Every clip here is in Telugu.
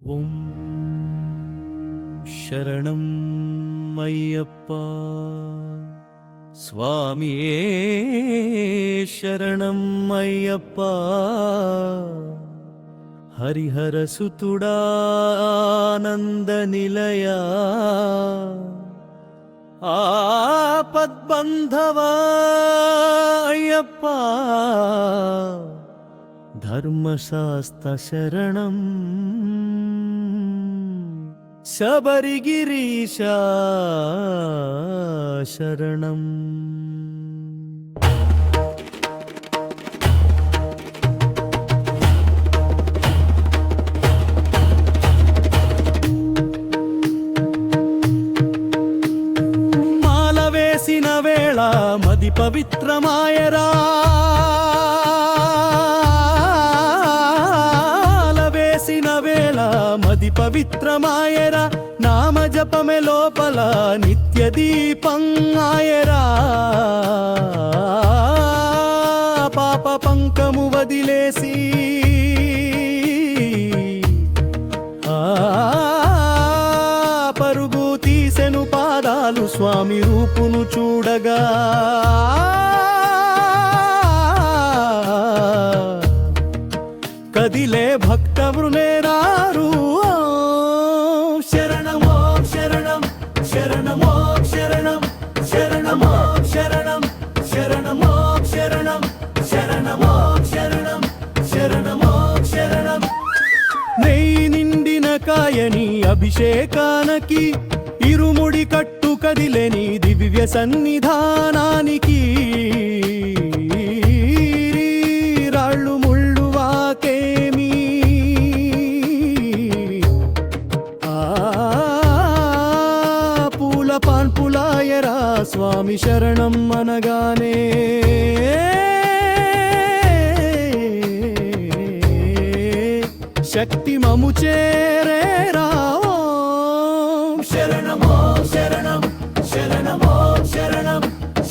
ఓం శరణం అయ్యప్ప స్వామియే శరణం అయ్యప్ప హరిహర సుతుడా ఆనంద నిలయా ఆపద్బంధవా అయ్యప్ప ధర్మశాస్త్ర శరణం శబరిగిరీశా శరణం. మాల వేసిన వేళ మది పవిత్రమాయరా, మది పవిత్రమాయరా, నామ జపమే లోపల నిత్య దీపం ఆయరా. పాప పంకము వదిలేసి పరుగు తీసెను పాదాలు స్వామి రూపును చూడగా. కదిలే భక్త వృనేరారు శరణమో శరణం శరణమో శరణం శరణమో శరణం శరణమో శరణం శరణమో శరణం శరణమో శరణం. నెయ్యి నిండిన కాయని అభిషేకానికి ఇరుముడి కట్టు కదిలేని దివ్య సన్నిధానానికి. పాన్పులాయరా స్వామి శరణం అనగానే. శక్తి మము చేరేరా శరణమో శరణం శరణమో శరణం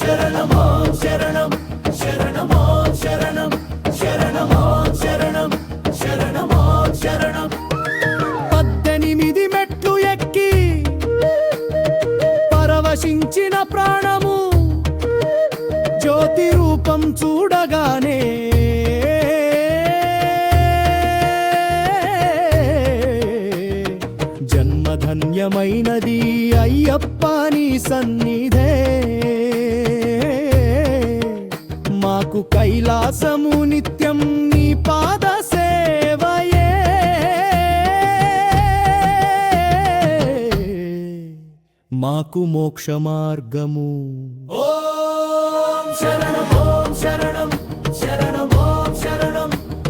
శరణమో శరణం శరణమో శరణం శరణమో శరణం శరణమో శరణం. 18 మెట్లు ఎక్కి పరవశించిన ప్రాణము జ్యోతి రూపం చూడగానే. జన్మధన్యమైనది అయ్యప్ప నీ సన్నిధే, మాకు కైలాసము నిత్యం నీ పాద సేవయే. మాకు మోక్ష మార్గము. ఓం శరణం ఓం శరణం శరణం ఓం శరణం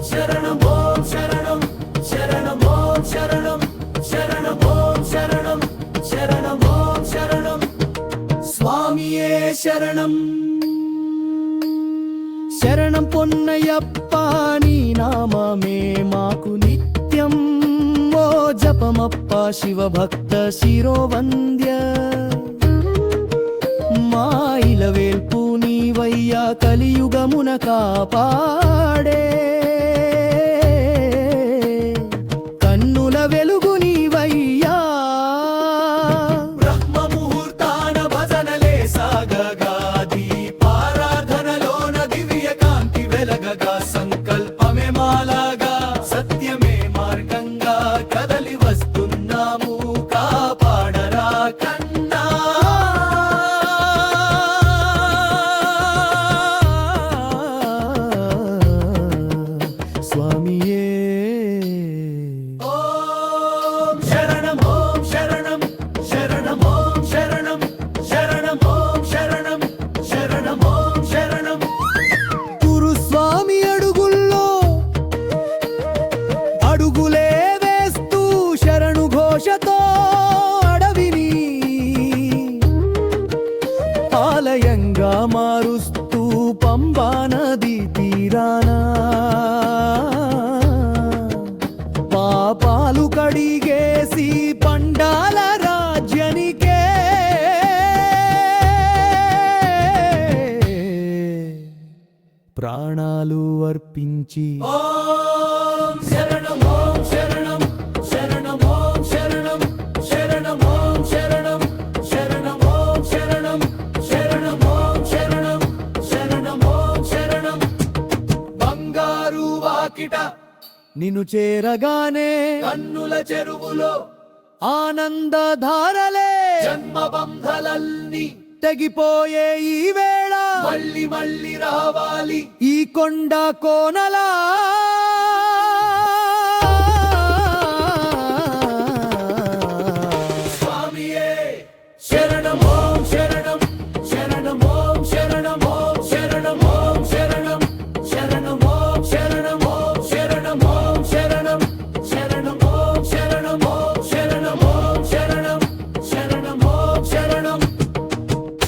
శరణం ఓం శరణం శరణం ఓం శరణం శరణం ఓం శరణం శరణం ఓం శరణం. స్వామియే శరణం శరణం పొన్నయ్యప్ప నీ నామమే మాకు నిత్యం. ఓ జపమప్ప శివభక్త శిరోవంద్య, మాయిల వేల్పు నీవయ్యా కలియుగమున కాపాడే. కన్నుల వెలుగు నీవయ్యా, బ్రహ్మ ముహూర్తాన భజనలే సాగగా, దీపారాధనలోన దివ్య కాంతి వెలగగా, సంకల్పమే మాలగా సత్యమే మార్గంగా కదలి వస్తున్నాము కాపాడరా కన్నా. స్వామియే ఓం శరణం ఓం శరణం శరణం ఓం శరణం శరణం ఓం శరణం శరణం ఓం శరణం. గురుస్వామి అడుగుల్లో అడుగులే వేస్తూ శరణు ఘోషతో అడవిని ఆలయంగా మారుస్తూ పంబా నది తీరానా పాపాలు కడిగేసి పండాల రాజ్యానికే. ప్రాణాలు అర్పించి ఓం శరణం ఓం శరణం శరణం పాలిట నిన్ను చేరగానే కన్నుల చెరువులో ఆనందధారలే జన్మబంధలన్నీ తెగిపోయే ఈ వేళ మళ్ళీ మళ్ళీ రావాలి ఈ కొండ కోనలా